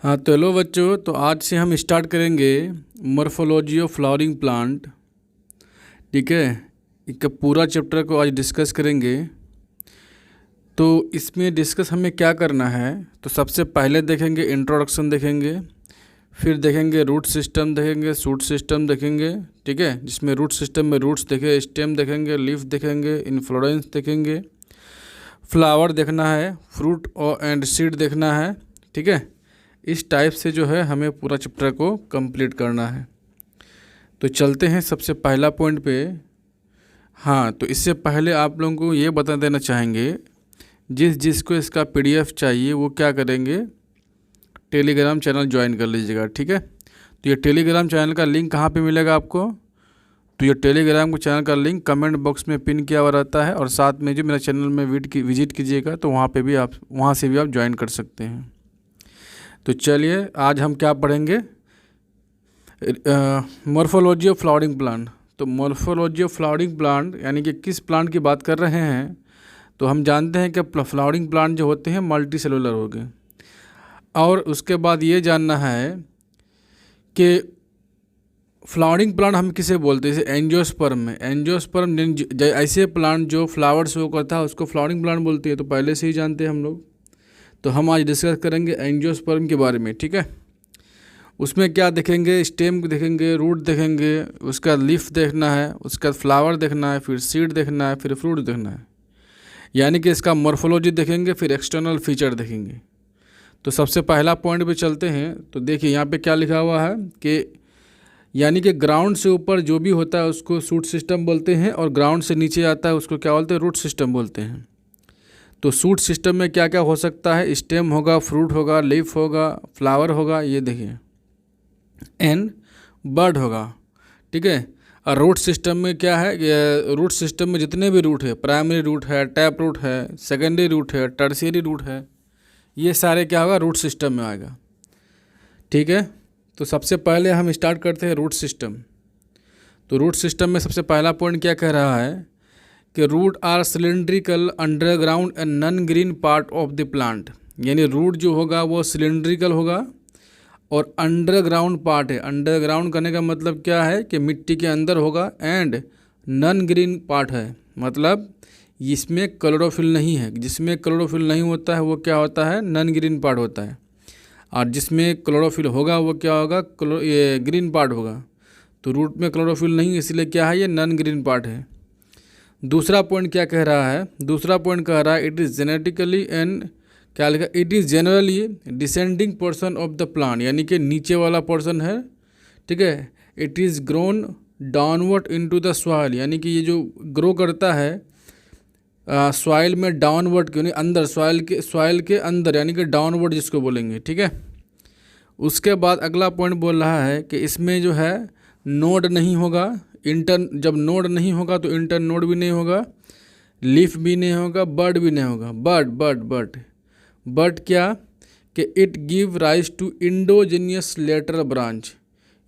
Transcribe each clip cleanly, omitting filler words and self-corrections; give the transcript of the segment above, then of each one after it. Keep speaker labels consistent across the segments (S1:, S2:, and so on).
S1: हाँ तो हेलो बच्चों, तो आज से हम स्टार्ट करेंगे मॉर्फोलॉजी ऑफ फ्लावरिंग प्लांट। ठीक है, इसका पूरा चैप्टर को आज डिस्कस करेंगे। तो इसमें डिस्कस हमें क्या करना है, तो सबसे पहले देखेंगे इंट्रोडक्शन देखेंगे, फिर देखेंगे रूट सिस्टम देखेंगे, शूट सिस्टम देखेंगे। ठीक है, जिसमें रूट सिस्टम में रूट्स देखें, स्टेम देखेंगे, लीफ देखेंगे, इन्फ्लोरेंस देखेंगे, फ्लावर देखना है, फ्रूट और एंड सीड देखना है। ठीक है, इस टाइप से जो है हमें पूरा चैप्टर को कंप्लीट करना है। तो चलते हैं सबसे पहला पॉइंट पे। हाँ, तो इससे पहले आप लोगों को ये बता देना चाहेंगे, जिसको इसका पीडीएफ चाहिए वो क्या करेंगे, टेलीग्राम चैनल ज्वाइन कर लीजिएगा। ठीक है, तो ये टेलीग्राम चैनल का लिंक कहाँ पे मिलेगा आपको, तो ये टेलीग्राम चैनल का लिंक कमेंट बॉक्स में पिन किया हुआ रहता है, और साथ में जो मेरा चैनल में विजिट कीजिएगा तो वहाँ से भी आप ज्वाइन कर सकते हैं। तो चलिए आज हम क्या पढ़ेंगे, मॉर्फोलॉजी ऑफ फ्लावरिंग प्लांट। तो मॉर्फोलॉजी ऑफ फ्लावरिंग प्लांट यानी कि किस प्लांट की बात कर रहे हैं, तो हम जानते हैं कि फ्लावरिंग प्लांट जो होते हैं मल्टी सेलुलर हो गए। और उसके बाद ये जानना है कि फ्लावरिंग प्लांट हम किसे बोलते हैं, जैसे एंजियोस्पर्म में, एंजियोस्पर्म ऐसे प्लांट जो फ्लावर शो करता है उसको फ्लावरिंग प्लांट बोलते हैं। तो पहले से ही जानते हैं हम लोग। तो हम आज डिस्कस करेंगे एंजियोस्पर्म के बारे में। ठीक है, उसमें क्या देखेंगे, स्टेम देखेंगे, रूट देखेंगे, उसका लीफ देखना है, उसका फ्लावर देखना है, फिर सीड देखना है, फिर फ्रूट देखना है। यानी कि इसका मॉर्फोलॉजी देखेंगे, फिर एक्सटर्नल फीचर देखेंगे। तो सबसे पहला पॉइंट पे चलते हैं। तो देखिए यहाँ पे क्या लिखा हुआ है कि यानी कि ग्राउंड से ऊपर जो भी होता है उसको शूट सिस्टम बोलते हैं, और ग्राउंड से नीचे आता है उसको क्या बोलते हैं, रूट सिस्टम बोलते हैं। तो शूट सिस्टम में क्या क्या हो सकता है, स्टेम होगा, फ्रूट होगा, लीफ होगा, फ्लावर होगा, ये देखिए, एंड बर्ड होगा। ठीक है, और रूट सिस्टम में क्या है, रूट सिस्टम में जितने भी रूट है, प्राइमरी रूट है, टैप रूट है, सेकेंडरी रूट है, टर्शियरी रूट है, ये सारे क्या होगा, रूट सिस्टम में आएगा। ठीक है, तो सबसे पहले हम स्टार्ट करते हैं रूट सिस्टम। तो रूट सिस्टम में सबसे पहला पॉइंट क्या कह रहा है कि root are cylindrical underground and non green part of the plant. यानी रूट जो होगा वो सिलेंड्रिकल होगा और अंडरग्राउंड पार्ट है। अंडरग्राउंड करने का मतलब क्या है कि मिट्टी के अंदर होगा, एंड नॉन ग्रीन पार्ट है, मतलब इसमें क्लोरोफिल नहीं है। जिसमें क्लोरोफिल नहीं होता है वो क्या होता है, नॉन ग्रीन पार्ट होता है, और जिसमें क्लोरोफिल होगा वो क्या होगा, ये ग्रीन पार्ट होगा। तो रूट में क्लोरोफिल नहीं, इसलिए क्या है, ये नॉन ग्रीन पार्ट है। दूसरा पॉइंट क्या कह रहा है, दूसरा पॉइंट कह रहा है इट इज़ जेनेटिकली एंड क्या लिखा, it is generally descending portion of the plant, यानी कि नीचे वाला पोर्शन है। ठीक है, it is grown downward into the soil, यानी कि ये जो ग्रो करता है सॉइल में डाउनवर्ड क्यों नहीं, अंदर सॉइल के अंदर, यानी कि डाउनवर्ड जिसको बोलेंगे। ठीक है, उसके बाद अगला पॉइंट बोल रहा है कि इसमें जो है नोड नहीं होगा, जब नोड नहीं होगा तो इंटर नोड भी नहीं होगा, लीफ भी नहीं होगा, बर्ड भी नहीं होगा। बर्ड क्या कि it give rise to endogenous lateral branch,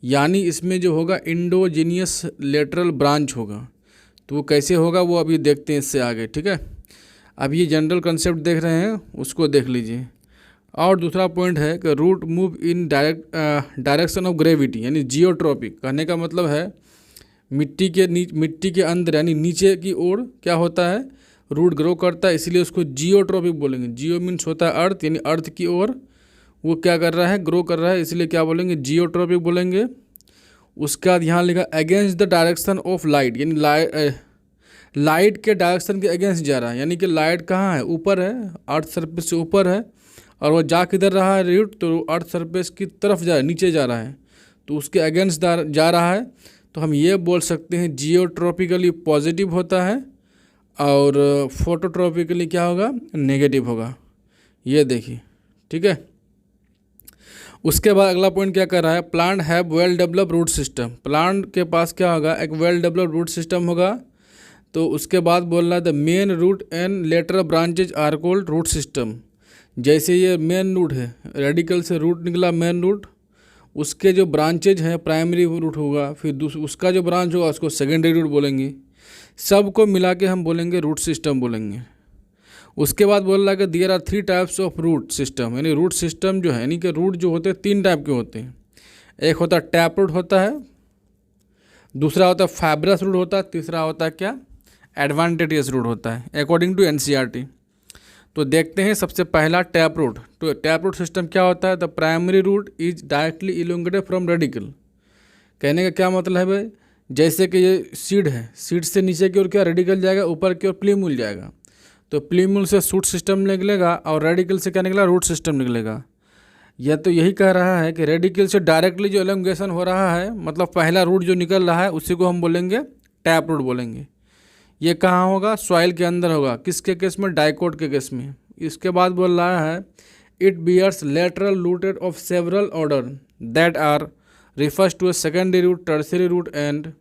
S1: यानी इसमें जो होगा इंडोजीनियस लेटरल ब्रांच होगा। तो वो कैसे होगा वो अभी देखते हैं इससे आगे। ठीक है, अब ये जनरल कंसेप्ट देख रहे हैं उसको देख लीजिए। और दूसरा पॉइंट है कि root move in direction of gravity, यानी जियोट्रॉपिक। कहने का मतलब है मिट्टी के अंदर यानी नीचे की ओर क्या होता है, रूट ग्रो करता है, इसलिए उसको जियोट्रॉपिक बोलेंगे। जियो मीन्स होता है अर्थ, यानी अर्थ की ओर वो क्या कर रहा है, ग्रो कर रहा है, इसलिए क्या बोलेंगे, जियोट्रॉपिक बोलेंगे। उसके बाद यहाँ लिखा against the direction of light, यानी लाइट के डायरेक्शन के अगेंस्ट जा रहा है, यानी कि लाइट कहाँ है, ऊपर है, अर्थ सरफेस से ऊपर है, और वो जा किधर रहा है रूट, तो अर्थ सरफेस की तरफ जा रहा है, नीचे जा रहा है, तो उसके अगेंस्ट जा रहा है। तो हम ये बोल सकते हैं जियोट्रॉपिकली पॉजिटिव होता है, और फोटोट्रॉपिकली क्या होगा, नेगेटिव होगा। ये देखिए। ठीक है, उसके बाद अगला पॉइंट क्या कर रहा है, plant have well develop root system. Plant के पास क्या होगा, एक वेल डेवलप रूट सिस्टम होगा। तो उसके बाद बोल रहा है the main root and lateral branches are called root system. जैसे ये मेन रूट है, रेडिकल से रूट निकला मेन रूट, उसके जो ब्रांचेज हैं प्राइमरी रूट होगा, फिर उसका जो ब्रांच होगा उसको सेकेंडरी रूट बोलेंगे। सबको मिला के हम बोलेंगे रूट सिस्टम बोलेंगे। उसके बाद बोल रहा है कि there are 3 types of root system, यानी रूट सिस्टम जो है, यानी कि रूट जो होते हैं 3 टाइप के होते हैं। एक होता है टैप रूट होता है, दूसरा होता है फाइब्रस रूट होता है, तीसरा होता है क्या, एडवांटेजियस रूट होता है अकॉर्डिंग टू एनसीईआरटी। तो देखते हैं सबसे पहला टैप रूट। तो टैप रूट सिस्टम क्या होता है, the primary root is directly elongated from radicle. कहने का क्या मतलब है, जैसे कि ये सीड है, सीड से नीचे की ओर क्या रेडिकल जाएगा, ऊपर की ओर प्लीमूल जाएगा। तो प्लीमूल से शूट सिस्टम निकलेगा और रेडिकल से क्या निकला, रूट सिस्टम निकलेगा। यह तो यही कह रहा है कि रेडिकल से डायरेक्टली जो एलोंगेशन हो रहा है, मतलब पहला रूट जो निकल रहा है उसी को हम बोलेंगे टैप रूट बोलेंगे। ये कहाँ होगा, सॉइल के अंदर होगा, किसके केस में, डाइकोट के केस में। इसके बाद बोल रहा है it bears lateral rooted of several order that are refers to a secondary root, tertiary root and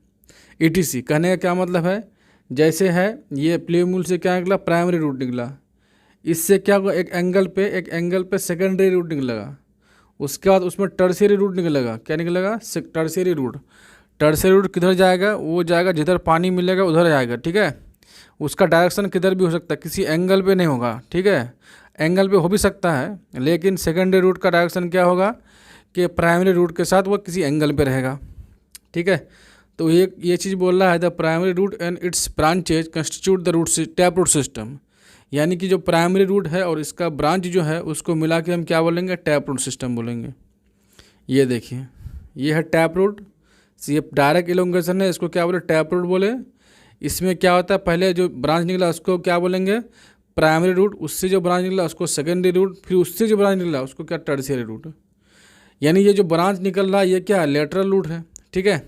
S1: etc. कहने का क्या मतलब है, जैसे है ये प्लीमूल से क्या निकला, प्राइमरी रूट निकला, इससे क्या होगा, एक एंगल पे सेकेंडरी रूट निकलेगा, उसके बाद उसमें टर्सरी रूट निकलेगा। क्या निकलेगा, टर्सरी रूट। टर्सरी रूट किधर जाएगा, वो जाएगा जिधर पानी मिलेगा उधर जाएगा, ठीक है। उसका डायरेक्शन किधर भी हो सकता है, किसी एंगल पे नहीं होगा, ठीक है। एंगल पे हो भी सकता है, लेकिन सेकेंडरी रूट का डायरेक्शन क्या होगा कि प्राइमरी रूट के साथ वो किसी एंगल पे रहेगा, ठीक है। तो ये चीज़ बोल रहा है the primary root and its branches constitute the root tap root system. यानी कि जो प्राइमरी रूट है और इसका ब्रांच जो है उसको मिला के हम क्या बोलेंगे, टैप रूट सिस्टम बोलेंगे। ये देखिए, ये है टैप रूट, ये डायरेक्ट इलोंगेशन है, इसको क्या बोले, टैप रूट बोले। इसमें क्या होता है, पहले जो ब्रांच निकला उसको क्या बोलेंगे, प्राइमरी रूट, उससे जो ब्रांच निकला उसको सेकेंडरी रूट, फिर उससे जो ब्रांच निकला उसको क्या, टर्शियरी रूट। यानी ये जो ब्रांच निकल रहा है ये क्या है, लेटरल रूट है, ठीक है।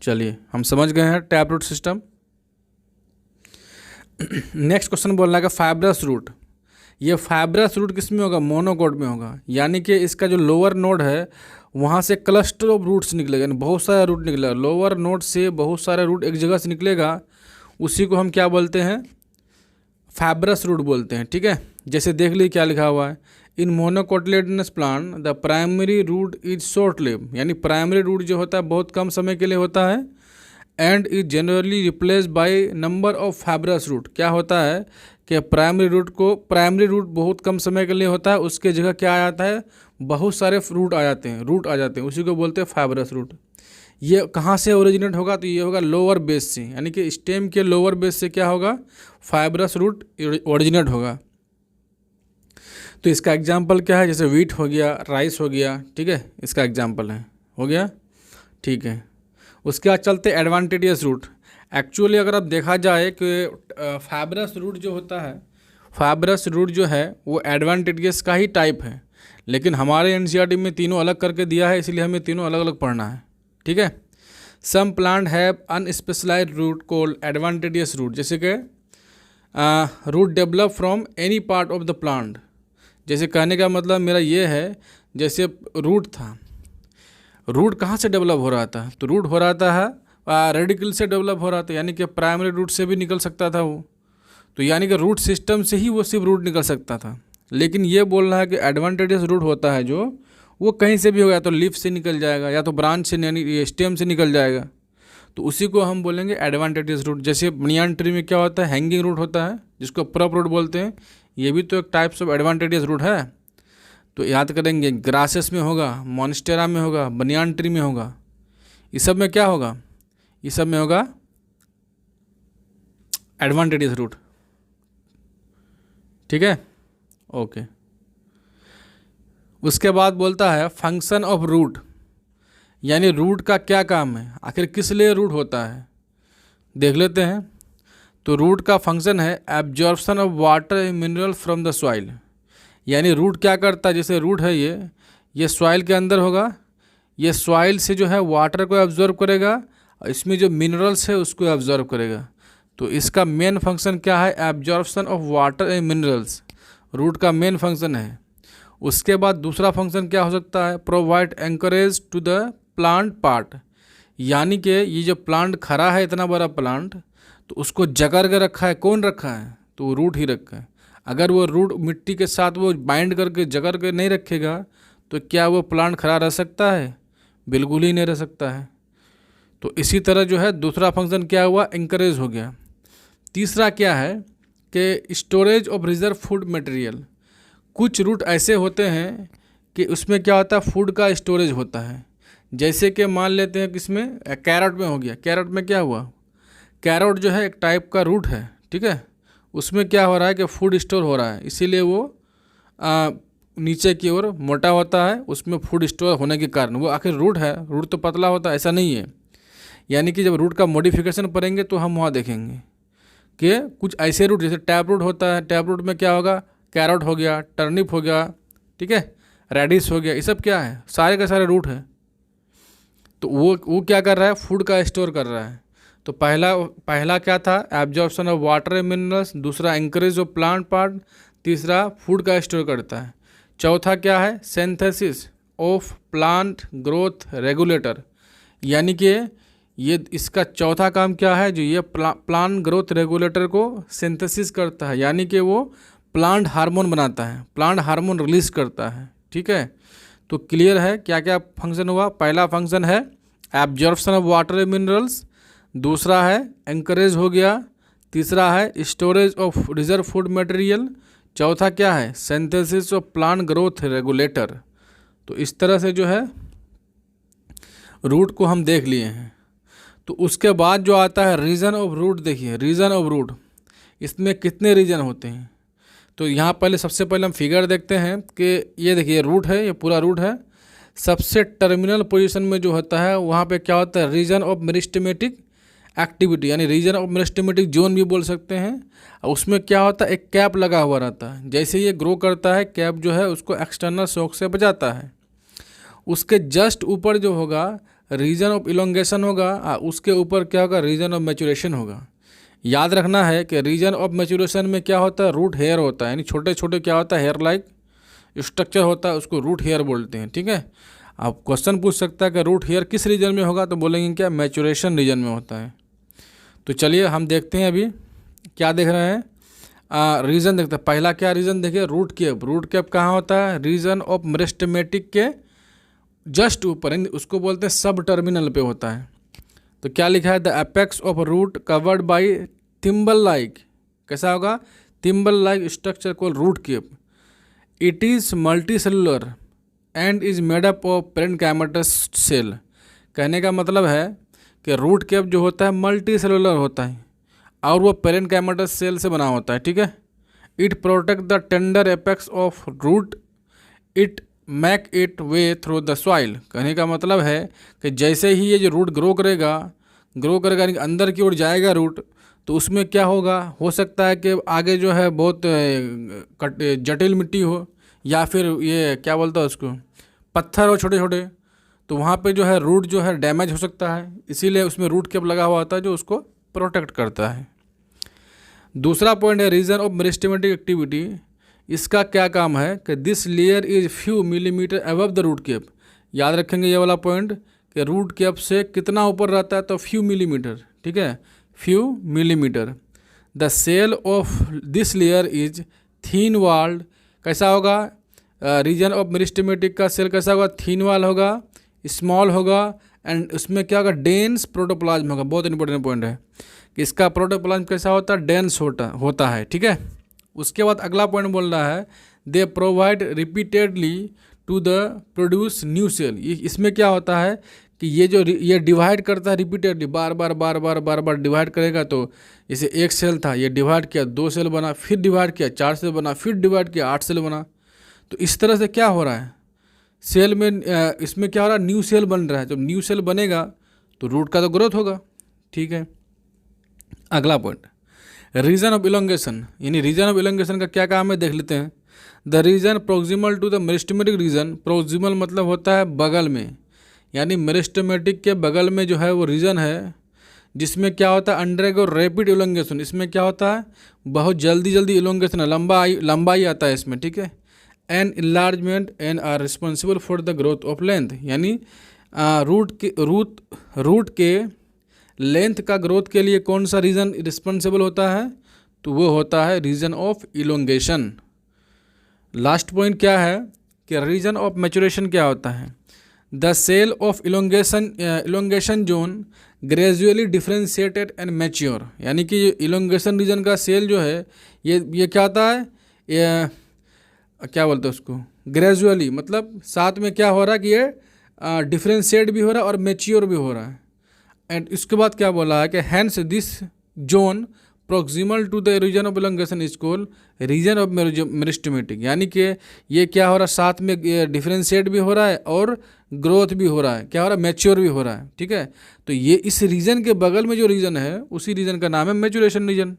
S1: चलिए हम समझ गए हैं tap root system. Next question बोल रहा है कि फाइब्रस रूट। ये फाइब्रस रूट किस में होगा, मोनोकोट में होगा। यानी कि इसका जो लोअर नोड है वहाँ से क्लस्टर ऑफ रूट्स निकलेगा, यानी बहुत सारा रूट निकलेगा। लोअर नोड से बहुत सारा रूट एक जगह से निकलेगा, उसी को हम क्या बोलते हैं, फाइब्रस रूट बोलते हैं, ठीक है। जैसे देख लीजिए क्या लिखा हुआ है, in monocotyledonous plant the primary root is short live. यानी प्राइमरी रूट जो होता है बहुत कम समय के लिए होता है, and is generally replace by number of fibrous root. क्या होता है कि प्राइमरी रूट बहुत कम समय के लिए होता है, उसके जगह क्या आ जाता है, बहुत सारे रूट आ जाते हैं, उसी को बोलते हैं फाइब्रस रूट। ये कहाँ से ओरिजिनेट होगा, तो ये होगा लोअर बेस से, यानी कि स्टेम के लोअर बेस से क्या होगा, फाइब्रस रूट ओरिजिनेट होगा। तो इसका एग्जाम्पल क्या है, जैसे वीट हो गया, राइस हो गया, ठीक है, इसका एग्जाम्पल है, हो गया, ठीक है। उसके बाद चलते एडवांटेजियस रूट। एक्चुअली अगर अब देखा जाए कि फाइब्रस रूट जो होता है, फाइब्रस रूट जो है वो एडवांटेजियस का ही टाइप है, लेकिन हमारे एनसीईआरटी में तीनों अलग करके दिया है, इसलिए हमें तीनों अलग अलग पढ़ना है, ठीक है। Some plant have unspecialised root called adventitious root, जैसे कि root develop from any part of the plant. जैसे कहने का मतलब मेरा ये है, जैसे रूट था, रूट कहाँ से डेवलप हो रहा था, तो रूट हो रहा था रेडिकल से डेवलप हो रहा था, यानी कि प्राइमरी रूट से भी निकल सकता था वो। तो यानी कि रूट सिस्टम से ही वो सिर्फ रूट निकल सकता था। लेकिन ये बोल रहा है कि एडवांटेजियस रूट होता है जो वो कहीं से भी होगा, या तो लीफ से निकल जाएगा या तो ब्रांच से यानी स्टेम से निकल जाएगा, तो उसी को हम बोलेंगे एडवांटेजियस रूट। जैसे बनियान ट्री में क्या होता है, हैंगिंग रूट होता है, जिसको प्रॉप रूट बोलते हैं, ये भी तो एक टाइप्स ऑफ एडवांटेजियस रूट है। तो याद करेंगे, ग्रासेस में होगा, मॉन्स्टेरा में होगा, बनियान ट्री में होगा, इस सब में क्या होगा, इस सब में होगा एडवांटेजियस रूट, ठीक है, ओके। उसके बाद बोलता है फंक्शन ऑफ रूट, यानी रूट का क्या काम है, आखिर किस लिए रूट होता है, देख लेते हैं। तो रूट का फंक्शन है absorption of water mineral from the soil. यानी रूट क्या करता है, जैसे रूट है ये सॉइल के अंदर होगा, ये सॉइल से जो है वाटर को एब्जॉर्ब करेगा, और इसमें जो मिनरल्स है उसको एब्जॉर्ब करेगा। तो इसका मेन फंक्शन क्या है, absorption of water and minerals, root का मेन फंक्शन है। उसके बाद दूसरा फंक्शन क्या हो सकता है, provide anchorage to the plant part. यानी कि ये जो प्लांट खड़ा है, इतना बड़ा प्लांट, तो उसको जकड़ के रखा है, कौन रखा है, तो रूट ही रखा है। अगर वो रूट मिट्टी के साथ वो बाइंड करके जकड़ के नहीं रखेगा तो क्या वो प्लांट खड़ा रह सकता है, बिल्कुल ही नहीं रह सकता है। तो इसी तरह जो है दूसरा फंक्शन क्या हुआ, इंकरेज हो गया। तीसरा क्या है कि storage of reserve food material, कुछ रूट ऐसे होते हैं कि उसमें क्या होता है, फूड का स्टोरेज होता है। जैसे कि मान लेते हैं कि इसमें कैरेट में हो गया, कैरेट में क्या हुआ, कैरेट जो है एक टाइप का रूट है, ठीक है, उसमें क्या हो रहा है कि फूड स्टोर हो रहा है, इसीलिए वो नीचे की ओर मोटा होता है, उसमें फूड स्टोर होने के कारण। वो आखिर रूट है, रूट तो पतला होता है, ऐसा नहीं है। यानी कि जब रूट का मॉडिफिकेशन पढ़ेंगे तो हम वहाँ देखेंगे कि कुछ ऐसे रूट, जैसे टैप रूट होता है, टैप रूट में क्या होगा, कैरेट हो गया, टर्निप हो गया, ठीक है, रेडिश हो गया, ये सब क्या है, सारे के सारे रूट है। तो वो क्या कर रहा है, फूड का स्टोर कर रहा है। तो पहला क्या था, एब्जॉर्प्शन ऑफ वाटर मिनरल्स, दूसरा एंकरेज ऑफ प्लांट पार्ट, तीसरा फूड का स्टोर करता है, चौथा क्या है, synthesis of plant growth regulator, यानी कि ये इसका चौथा काम क्या है, जो ये प्लांट ग्रोथ रेगुलेटर को सिंथेसिस करता है, यानी कि वो प्लांट हार्मोन बनाता है, प्लांट हार्मोन रिलीज करता है, ठीक है। तो क्लियर है क्या क्या फंक्शन हुआ। पहला फंक्शन है एब्जॉर्प्शन ऑफ वाटर मिनरल्स, दूसरा है एंकरेज हो गया, तीसरा है storage of reserve food material, चौथा क्या है, synthesis of plant growth regulator. तो इस तरह से जो है रूट को हम देख लिए हैं। तो उसके बाद जो आता है रीजन ऑफ रूट, देखिए रीजन ऑफ रूट, इसमें कितने रीजन होते हैं। तो यहाँ पहले सबसे पहले हम फिगर देखते हैं कि ये देखिए रूट है, ये पूरा रूट है, सबसे टर्मिनल पोजीशन में जो होता है वहाँ पे क्या होता है, रीजन ऑफ मेरिस्टेमेटिक एक्टिविटी, यानी रीजन ऑफ मेरिस्टेमेटिक जोन भी बोल सकते हैं। और उसमें क्या होता है, एक कैप लगा हुआ रहता है, जैसे ये ग्रो करता है कैप जो है उसको एक्सटर्नल शॉक से बचाता है। उसके जस्ट ऊपर जो होगा रीजन ऑफ इलोंगेशन होगा, उसके ऊपर क्या होगा, रीजन ऑफ मैचुरेशन होगा। याद रखना है कि रीजन ऑफ मैचुरेशन में क्या होता है, रूट हेयर होता है, यानी छोटे छोटे क्या होता है, हेयर लाइक स्ट्रक्चर होता है, उसको रूट हेयर बोलते हैं, ठीक है। आप क्वेश्चन पूछ सकता है कि रूट हेयर किस रीजन में होगा, तो बोलेंगे क्या, मैचुरेशन रीजन में होता है। तो चलिए हम देखते हैं अभी क्या देख रहे हैं, रीजन देखते हैं। पहला क्या रीजन देखिए, रूट केप। रूट केप कहाँ होता है, रीजन ऑफ मेरिस्टेमेटिक के जस्ट ऊपर, उसको बोलते हैं सब टर्मिनल पे होता है। तो क्या लिखा है, the apex of root covered by thimble like, कैसा होगा, thimble like structure called root cap. It is multi cellular and is made up of parenchymatous cell. कहने का मतलब है कि रूट केप जो होता है मल्टी सेलुलर होता है और वो पेरेन्काइमेटस सेल से बना होता है, ठीक है। It protect the tender apex of root, it make it way through the soil. कहने का मतलब है कि जैसे ही ये जो रूट ग्रो करेगा यानी अंदर की ओर जाएगा रूट, तो उसमें क्या होगा, हो सकता है कि आगे जो है बहुत जटिल मिट्टी हो, या फिर ये क्या बोलता है उसको, पत्थर हो छोटे छोटे, तो वहाँ पे जो है रूट जो है डैमेज हो सकता है, इसीलिए उसमें रूट केप लगा हुआ होता है जो उसको प्रोटेक्ट करता है। दूसरा पॉइंट है रीजन ऑफ मेरिस्टेमेटिक एक्टिविटी। इसका क्या काम है कि this layer is few millimeter above the root cap. याद रखेंगे ये वाला पॉइंट कि रूट केप से कितना ऊपर रहता है, तो फ्यू मिलीमीटर, ठीक है, few millimeter. The cell of this layer is thin walled. कैसा होगा, रीजन ऑफ मेरिस्टेमेटिक का सेल कैसा होगा, थीन वाल होगा, स्मॉल होगा, एंड उसमें क्या होगा, डेंस प्रोटोप्लाज्म होगा। बहुत इंपॉर्टेंट पॉइंट है कि इसका प्रोटोप्लाज्म कैसा होता है, डेंस होता है, ठीक है। उसके बाद अगला पॉइंट बोल रहा है, they provide repeatedly to the produce new cell. इसमें क्या होता है कि ये डिवाइड करता है रिपीटेडली, बार बार डिवाइड करेगा। तो जैसे एक सेल था, ये डिवाइड किया, 2 सेल बना, फिर डिवाइड किया, 4 सेल बना, फिर डिवाइड किया, 8 सेल बना। तो इस तरह से क्या हो रहा है, सेल में इसमें क्या हो रहा है, न्यू सेल बन रहा है। जब न्यू सेल बनेगा तो रूट का तो ग्रोथ होगा, ठीक है। अगला पॉइंट, रीजन ऑफ इलोंगेशन, यानी रीजन ऑफ इलोंगेशन का क्या काम है देख लेते हैं। The region proximal to the meristematic region, proximal मतलब होता है बगल में, यानी मेरिस्टेमेटिक के बगल में जो है वो रीजन है जिसमें क्या होता है, अंडरगो रैपिड इलोंगेशन। इसमें क्या होता है, बहुत जल्दी इलोंगेशन है, लंबाई आता है इसमें, ठीक है। And enlargement and are responsible for the growth of length, यानी रूट के लेंथ का ग्रोथ के लिए कौन सा रीजन रिस्पॉन्सिबल होता है, तो वो होता है region of elongation. Last point क्या है कि रीजन ऑफ मैचुरेशन क्या होता है, the cell of elongation zone gradually differentiated and mature, यानी कि इलोंगेशन रीजन का सेल जो है ये क्या होता है, ये क्या बोलते हैं उसको, ग्रेजुअली, मतलब साथ में क्या हो रहा है कि ये डिफ्रेंशिएट भी हो रहा है और मैच्योर भी हो रहा है। एंड इसके बाद क्या बोला है कि hence this zone proximal to the region of elongation is called region of meristematic, यानी कि ये क्या हो रहा है, साथ में डिफ्रेंशिएट भी हो रहा है और ग्रोथ भी हो रहा है, क्या हो रहा है, मैच्योर भी हो रहा है। ठीक है, तो ये इस रीजन के बगल में जो रीजन है उसी रीजन का नाम है मैच्योरेशन रीजन।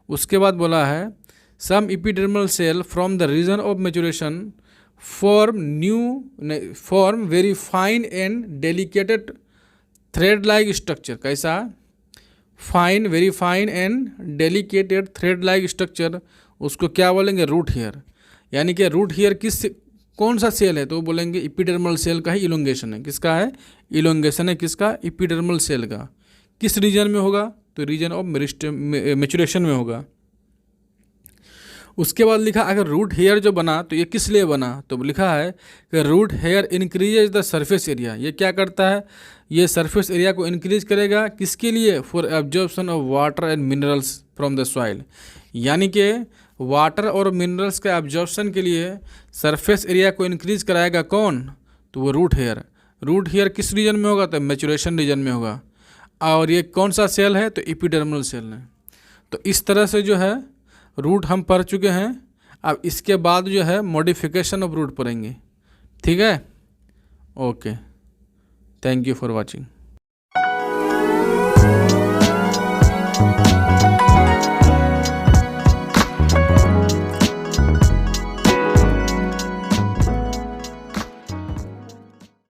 S1: उसके बाद बोला है some epidermal cell from the region of maturation form very fine and delicated thread like structure. कैसा, fine, very fine and delicated thread like structure, उसको क्या बोलेंगे, रूट हेयर। यानी कि रूट हेयर कौन सा सेल है, तो बोलेंगे एपिडर्मल सेल का ही इलोंगेशन है। किसका है, इलोंगेशन है किसका, एपिडर्मल सेल का। किस रीजन में होगा, तो रीजन ऑफ मैच्योरेशन में होगा। उसके बाद लिखा अगर रूट हेयर जो बना तो ये किस लिए बना, तो लिखा है कि root hair increases the surface area. ये क्या करता है, ये सरफेस एरिया को इंक्रीज करेगा, किसके लिए, for absorption of water and minerals from the soil. यानी कि वाटर और मिनरल्स के एब्जॉर्प्शन के लिए सरफेस एरिया को इंक्रीज कराएगा कौन, तो वो रूट हेयर। रूट हेयर किस रीजन में होगा, तो मैच्योरेशन रीजन में होगा। और ये कौन सा सेल है, तो एपिडर्मल सेल है। तो इस तरह से जो है रूट हम पढ़ चुके हैं। अब इसके बाद जो है मॉडिफिकेशन ऑफ रूट पढ़ेंगे। ठीक है, okay, thank you for watching.